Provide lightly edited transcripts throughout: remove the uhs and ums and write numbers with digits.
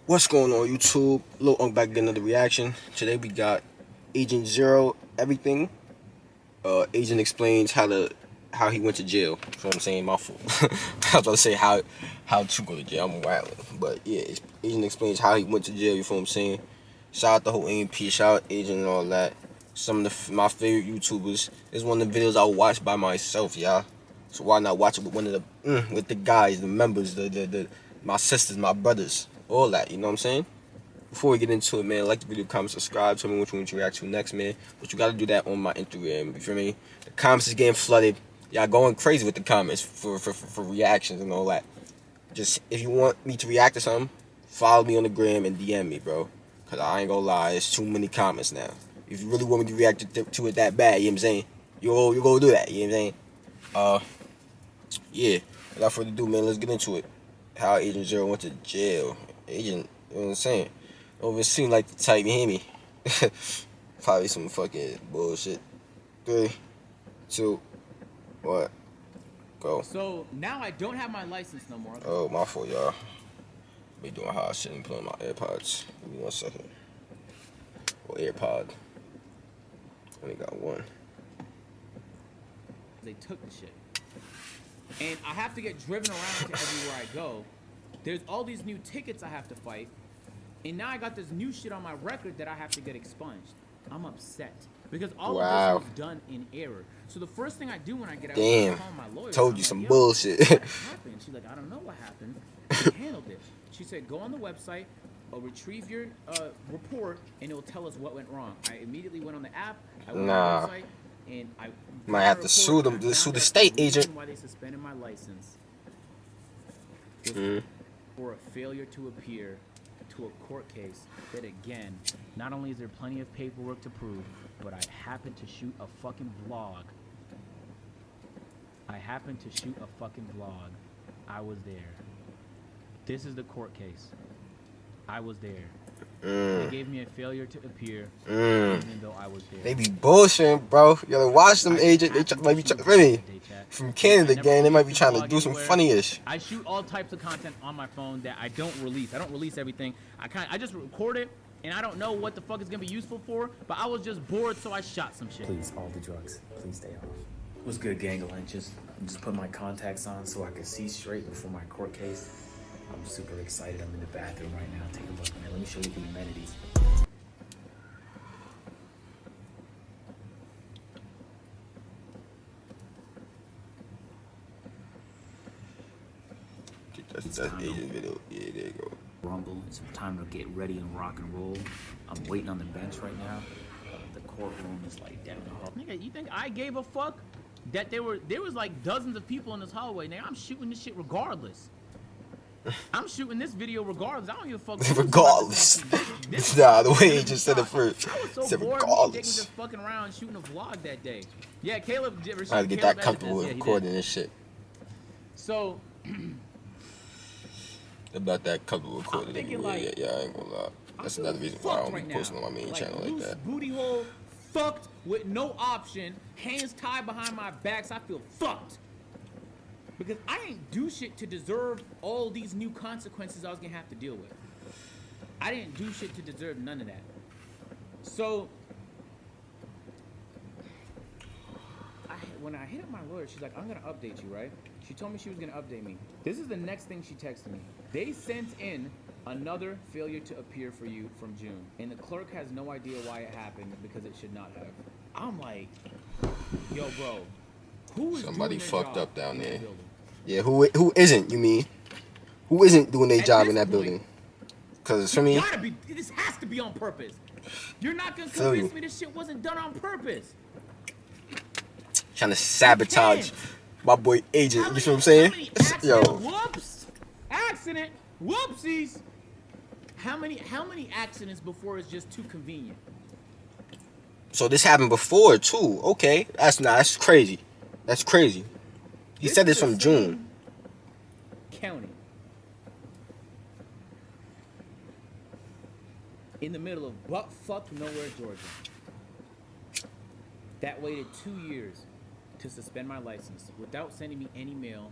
What's going on YouTube? Lil Unc back again, another reaction. Today we got Agent Zero everything. Agent explains how he went to jail. You know what I'm saying? My fault. I was about to say how to go to jail. I'm wildin'. But yeah, Agent explains how he went to jail, you feel what I'm saying? Shout out the whole AMP, shout out Agent and all that. Some of my favorite YouTubers. It's one of the videos I watch by myself, y'all. So why not watch it with one of with the guys, the members, the my sisters, my brothers, all that, you know what I'm saying? Before we get into it, man, like the video, comment, subscribe, tell me which one you react to next, man. But you gotta do that on my Instagram, you feel me? The comments is getting flooded. Y'all going crazy with the comments for reactions and all that. Just, if you want me to react to something, follow me on the gram and DM me, bro. Cause I ain't gonna lie, it's too many comments now. If you really want me to react to it that bad, you know what I'm saying? You go do that, you know what I'm saying? Yeah, without further ado, man, let's get into it. How Agent Zero went to jail. Agent, you know what I'm saying? Don't even seem like the type, you hear me? Probably some fucking bullshit. 3, 2, 1, go. So now I don't have my license no more. Oh, my fault, y'all. Be doing hot shit and put on my AirPods. Give me 1 second. Or AirPod. Only got one. They took the shit. And I have to get driven around to everywhere I go. There's all these new tickets I have to fight. And now I got this new shit on my record that I have to get expunged. I'm upset. Because all of this was done in error. So the first thing I do when I get out is call my lawyer. Told you some bullshit. What happened? She's like, I don't know what happened. She handled it. She said, go on the website, retrieve your report, and it will tell us what went wrong. I immediately went on the app. I went on the website, and I might have to sue them. Sue the state agent. Why they suspended my license for a failure to appear to a court case that, again, not only is there plenty of paperwork to prove, but I happened to shoot a fucking vlog. I was there. This is the court case. I was there. They gave me a failure to appear, even though I was there. They be bullshitting, bro. You gotta watch them, agent. They might be really from Canada, gang. They might be trying to do some funny-ish. I shoot all types of content on my phone that I don't release. I don't release everything. I just record it, and I don't know what the fuck it's gonna be useful for. But I was just bored, so I shot some shit. Please, all the drugs. Please stay off. What's good, gang of lunches? I'm just putting my contacts on so I can see straight before my court case. I'm super excited. I'm in the bathroom right now. Take a look, man. Let me show you the amenities. That's agent video. Yeah, there you go. Rumble. It's time to get ready and rock and roll. I'm waiting on the bench right now. The courtroom is like down the hall. Nigga, you think I gave a fuck that there was like dozens of people in this hallway? Nigga, I'm shooting this shit regardless. I'm shooting this video regardless. I don't give a fuck. Regardless. Nah, the way he just said it first. I was so said bored. regardless. Just fucking around shooting a vlog that day. Yeah, Caleb. I had to get that comfortable with recording this shit. So. About that comfortable recording. Yeah, I ain't gonna lie. That's another reason why I don't be posting on my main channel like that. Booty hole, fucked with no option, hands tied behind my back, so I feel fucked. Because I ain't do shit to deserve all these new consequences I was gonna have to deal with. I didn't do shit to deserve none of that. So, when I hit up my lawyer, she's like, I'm gonna update you, right? She told me she was gonna update me. This is the next thing she texted me. They sent in another failure to appear for you from June, and the clerk has no idea why it happened because it should not have. I'm like, yo, bro, who is somebody doing fucked their up down job there? in that building? Yeah, who isn't? You mean who isn't doing their job in that building? Because for me, this has to be on purpose. You're not gonna convince me this shit wasn't done on purpose. Trying to sabotage my boy agent. You feel what I'm saying? Yo. Whoops. Accident. Whoopsies. How many accidents before it's just too convenient? So this happened before too. Okay, that's crazy. That's crazy. He said this from June. County. In the middle of butt-fuck nowhere, Georgia. That waited 2 years to suspend my license without sending me any mail.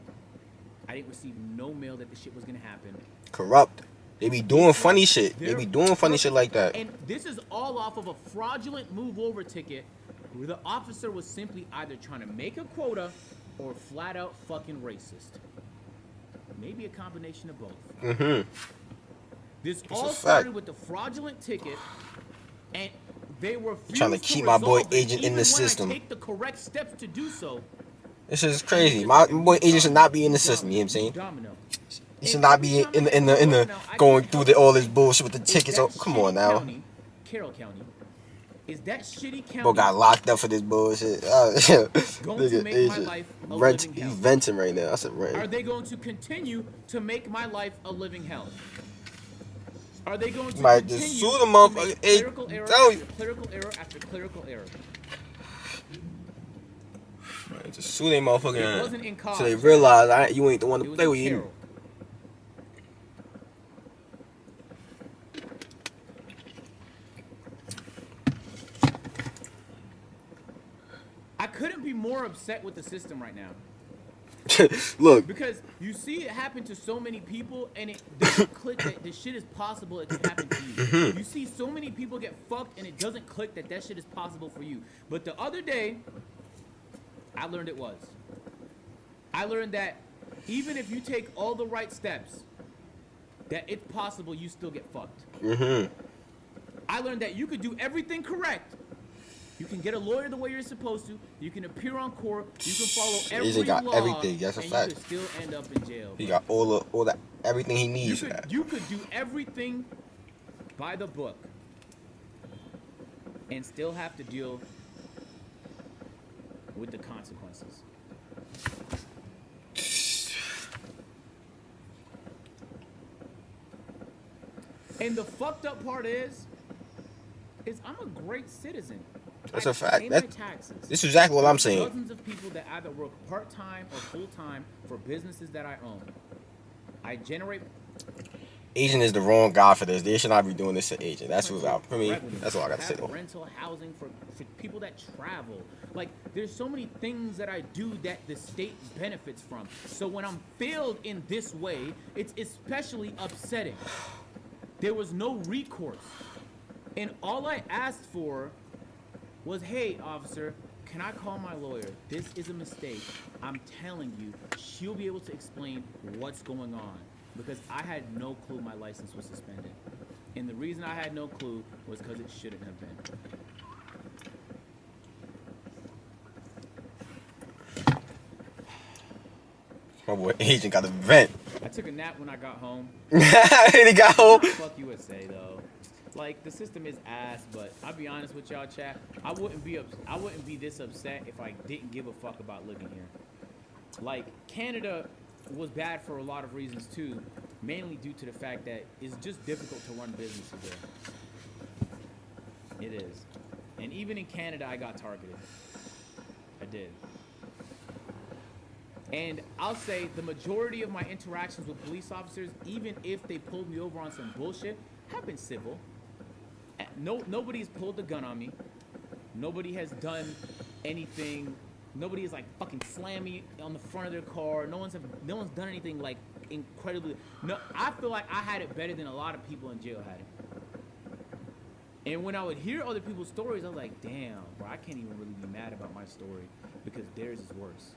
I didn't receive no mail that the shit was gonna happen. Corrupt. They be doing funny shit. They be doing funny shit like that. And this is all off of a fraudulent move over ticket where the officer was simply either trying to make a quota or flat out fucking racist. Maybe a combination of both. Mm-hmm. This all started with the fraudulent ticket, and they were trying to keep my boy Agent in the system. Take the correct steps to do so. This is crazy. My boy Agent should not be in the system. You know what I'm saying? Domino. He should not be in the going through all this bullshit with the tickets. Oh, come on now. County, Carroll County. Is that shitty county? Bro got locked up for this bullshit. Going to make my Agent. life a living hell. He's venting right now. I said, right. Are they going to continue to make my life a living hell? Are they going to might continue just sue the to motherfucker? make Hey, clerical error tell after clerical error after clerical error? Right, just sue they motherfucking It wasn't in college. so they realize you ain't the one to It was play in with you. Carroll. I couldn't be more upset with the system right now. Look, Because you see it happen to so many people, and it doesn't click that this shit is possible. It can happen to you. You see so many people get fucked, and it doesn't click that that shit is possible for you. But the other day, I learned it was. I learned that even if you take all the right steps, that it's possible you still get fucked. I learned that you could do everything correct. You can get a lawyer the way you're supposed to. You can appear on court. You can follow every Agent got law, everything. That's a and fact. you could still end up in jail. he got all that everything he needs. You could do everything by the book and still have to deal with the consequences. And the fucked up part is I'm a great citizen. That's I a fact. pay my That- taxes. This is exactly what I'm saying. Dozens of people that either work part-time or full-time for businesses that I own. I generate Agent is the wrong guy for this. They should not be doing this to Agent. That's what for me. revenue, That's all I got to say. have rental housing for people that travel. Like, there's so many things that I do that the state benefits from. So when I'm failed in this way, it's especially upsetting. There was no recourse. And all I asked for was, hey, officer, can I call my lawyer? This is a mistake. I'm telling you, she'll be able to explain what's going on. Because I had no clue my license was suspended. And the reason I had no clue was because it shouldn't have been. My boy Agent got a vent. I took a nap when I got home. And he got home. Fuck USA though. Like, the system is ass, but I'll be honest with y'all, chat. I wouldn't be this upset if I didn't give a fuck about living here. Like, Canada was bad for a lot of reasons too, mainly due to the fact that it's just difficult to run businesses there. It is. And even in Canada, I got targeted. I did. And I'll say the majority of my interactions with police officers, even if they pulled me over on some bullshit, have been civil. Nobody's pulled a gun on me. Nobody has done anything. Nobody has like fucking slammed me on the front of their car. No one's done anything like incredibly. No, I feel like I had it better than a lot of people in jail had it. And when I would hear other people's stories, I was like, damn, bro, I can't even really be mad about my story because theirs is worse.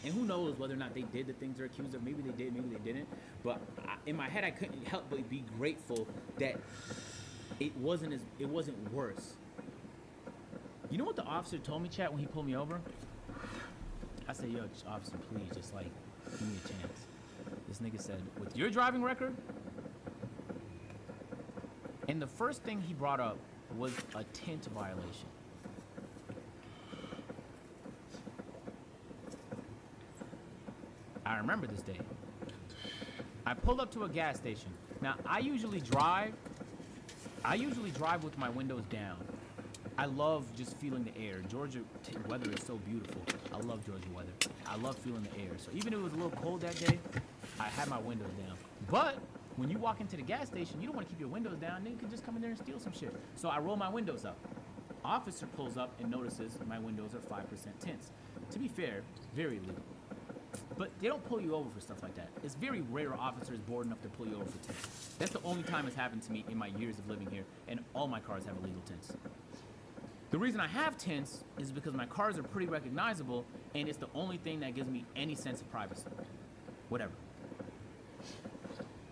And who knows whether or not they did the things they're accused of. Maybe they did, maybe they didn't. But in my head, I couldn't help but be grateful that it wasn't worse. You know what the officer told me, chat, when he pulled me over? I said, yo, officer, please, just like, give me a chance. This nigga said, with your driving record? And the first thing he brought up was a tint violation. I remember this day. I pulled up to a gas station. Now, I usually drive with my windows down. I love just feeling the air. Georgia weather is so beautiful. I love Georgia weather. I love feeling the air. So even if it was a little cold that day, I had my windows down. But when you walk into the gas station, you don't want to keep your windows down. Then you can just come in there and steal some shit. So I roll my windows up. Officer pulls up and notices my windows are 5% tints. To be fair, very legal. But they don't pull you over for stuff like that. It's very rare officers bored enough to pull you over for tints. That's the only time it's happened to me in my years of living here, and all my cars have illegal tints. The reason I have tints is because my cars are pretty recognizable, and it's the only thing that gives me any sense of privacy. Whatever.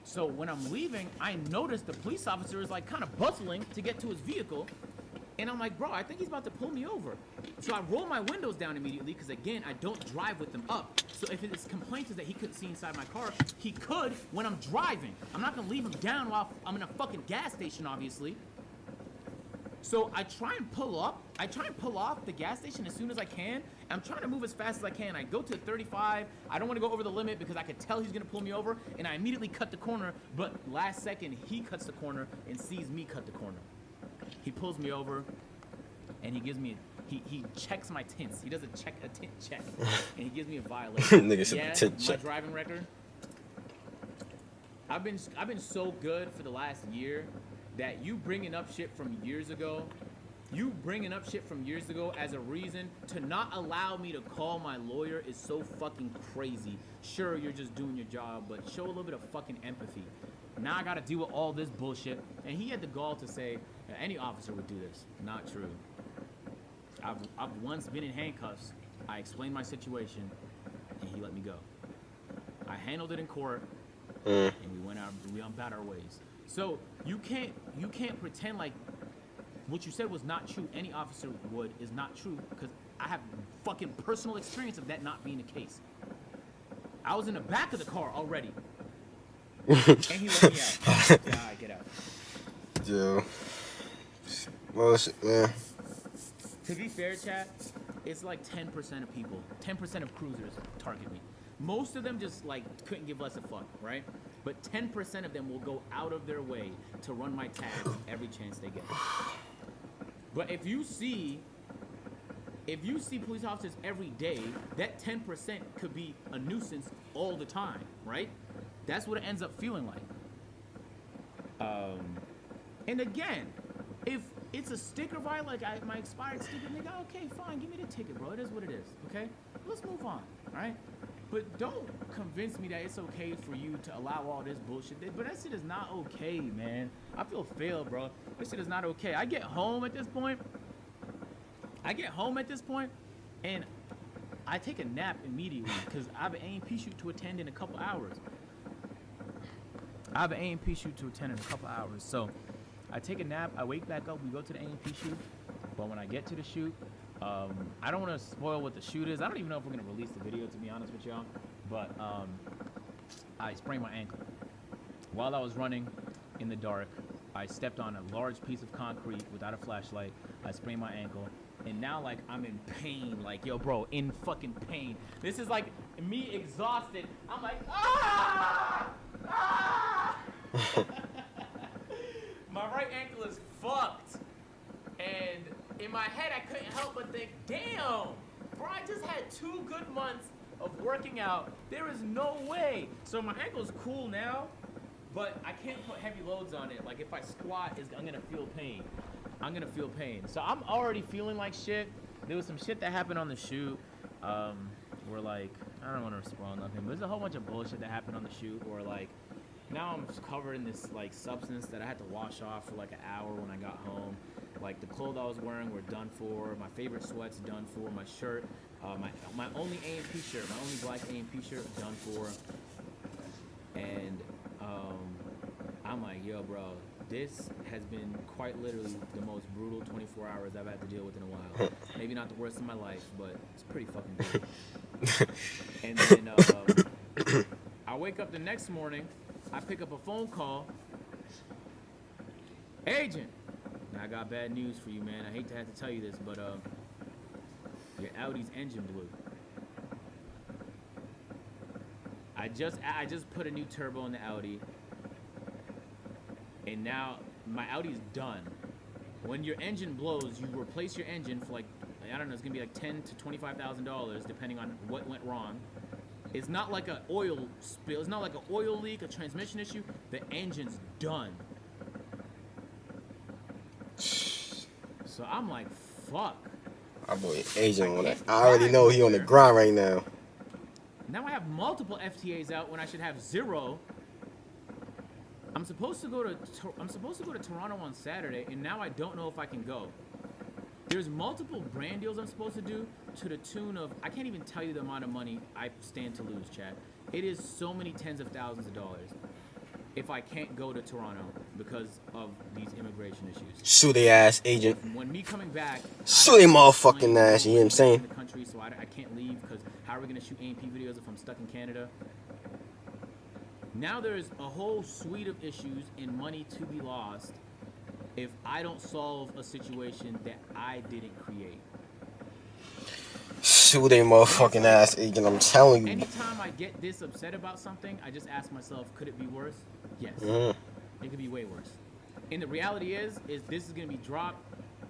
So when I'm leaving, I notice the police officer is like kind of bustling to get to his vehicle. And I'm like, bro, I think he's about to pull me over. So I roll my windows down immediately because, again, I don't drive with them up. So if his complaint is that he couldn't see inside my car, he could when I'm driving. I'm not going to leave him down while I'm in a fucking gas station, obviously. So I try and pull up. I try and pull off the gas station as soon as I can. I'm trying to move as fast as I can. I go to 35. I don't want to go over the limit because I could tell he's going to pull me over. And I immediately cut the corner. But last second, he cuts the corner and sees me cut the corner. He pulls me over, and he gives me he checks my tints. He does a tint check, and he gives me a violation. Nigga said Yeah, tint my check. driving record. I've been so good for the last year that you bringing up shit from years ago as a reason to not allow me to call my lawyer is so fucking crazy. Sure, you're just doing your job, but show a little bit of fucking empathy. Now I gotta deal with all this bullshit. And he had the gall to say any officer would do this. Not true. I've once been in handcuffs. I explained my situation, and he let me go. I handled it in court, and we went about our ways. So you can't pretend like what you said was not true. Any officer would is not true because I have fucking personal experience of that not being the case. I was in the back of the car already. And he let me out. Yeah, I get out. Yo. Well, yeah. To be fair, chat, it's like 10% of people, 10% of cruisers target me. Most of them just like couldn't give less a fuck, right? But 10% of them will go out of their way to run my tags every chance they get. But if you see police officers every day, that 10% could be a nuisance all the time, right? That's what it ends up feeling like. And again, if it's a sticker violation, like my expired sticker, nigga, okay, fine, give me the ticket, bro. It is what it is, okay? Let's move on, all right? But don't convince me that it's okay for you to allow all this bullshit. But that shit is not okay, man. I feel failed, bro. This shit is not okay. I get home at this point, and I take a nap immediately because I have an A&P shoot to attend in a couple hours. So I take a nap, I wake back up, we go to the A&P shoot. But when I get to the shoot, I don't want to spoil what the shoot is. I don't even know if we're going to release the video, to be honest with y'all. But I sprained my ankle. While I was running in the dark, I stepped on a large piece of concrete without a flashlight. I sprained my ankle. And now, like, I'm in pain. Like, yo, bro, in fucking pain. This is like me exhausted. I'm like, ah! Ah! My right ankle is fucked. And in my head, I couldn't help but think, damn, bro, I just had 2 good months of working out. There is no way. So my ankle's cool now, but I can't put heavy loads on it. Like, if I squat, I'm going to feel pain. So I'm already feeling like shit. There was some shit that happened on the shoot. Where, like, I don't want to spoil nothing, but there's a whole bunch of bullshit that happened on the shoot. Or, like, now I'm just covered in this, like, substance that I had to wash off for, like, an hour when I got home. Like, the clothes I was wearing were done for. My favorite sweats done for. My shirt, my only A&P shirt, my only black A&P shirt done for. And I'm like, yo, bro, this has been quite literally the most brutal 24 hours I've had to deal with in a while. Maybe not the worst of my life, but it's pretty fucking good. And then I wake up the next morning, I pick up a phone call. Agent, now I got bad news for you, man. I hate to have to tell you this, but your Audi's engine blew. I just put a new turbo in the Audi, and now my Audi's done. When your engine blows, you replace your engine for, like, I don't know, it's gonna be like $10,000 to $25,000 depending on what went wrong. It's not like an oil spill. It's not like an oil leak, a transmission issue. The engine's done. So I'm like, fuck. Our boy Asian on that. I already know he on the grind right now. Now I have multiple FTAs out when I should have 0. I'm supposed to go to Toronto on Saturday, and now I don't know if I can go. There's multiple brand deals I'm supposed to do to the tune of, I can't even tell you the amount of money I stand to lose, chat. It is so many tens of thousands of dollars if I can't go to Toronto because of these immigration issues. Sue they ass agent. When me coming back, Sue they motherfucking ass, you know what I'm saying? In the country, so I can't leave because how are we gonna shoot A&P videos if I'm stuck in Canada? Now there's a whole suite of issues and money to be lost if I don't solve a situation that I didn't create. Sue they motherfucking ass agent, I'm telling you. Anytime I get this upset about something, I just ask myself, could it be worse? Yes. It could be way worse. And the reality is this is gonna be dropped,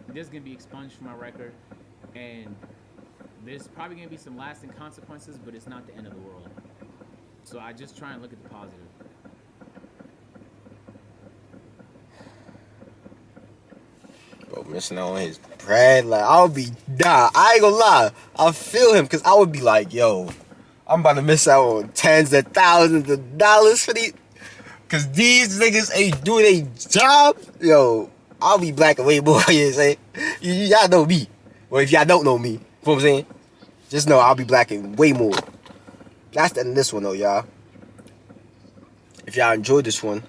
this is gonna be expunged from my record, and there's probably gonna be some lasting consequences, but it's not the end of the world. So I just try and look at the positive. Bro, missing out on his bread, like, I would be, I ain't gonna lie, I feel him, because I would be like, yo, I'm about to miss out on tens of thousands of dollars for these, because these niggas ain't doing a job. Yo, I'll be blacking way more, you know what I'm saying? Y'all know me. Well, if y'all don't know me, you know what I'm saying? Just know I'll be blacking way more. That's the end of this one, though, y'all. If y'all enjoyed this one,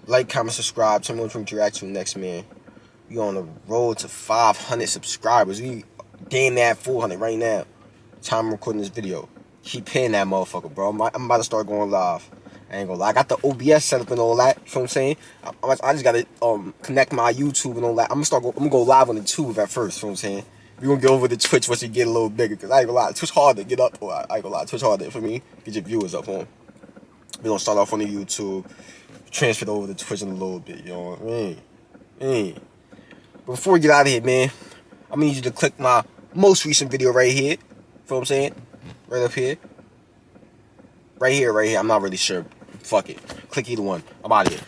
like, comment, subscribe. Tell me what you want to react to next, man. We on the road to 500 subscribers. We getting that 400 right now. Time I'm recording this video. Keep hitting that motherfucker, bro. I'm about to start going live. I ain't gonna lie. I got the OBS set up and all that. You know what I'm saying? I just gotta connect my YouTube and all that. I'm gonna go live on the tube at first. You know what I'm saying? We gonna get over the Twitch once you get a little bigger. Cause I ain't gonna lie. Twitch hard to get up. Or I ain't gonna lie. Twitch hard for me. Get your viewers up on. We gonna start off on the YouTube. Transfer it over to Twitch in a little bit. You know what I mean? But before we get out of here, man, I'm gonna need you to click my most recent video right here. You know what I'm saying? Right up here. Right here. I'm not really sure. Fuck it. Click either one. I'm out of here.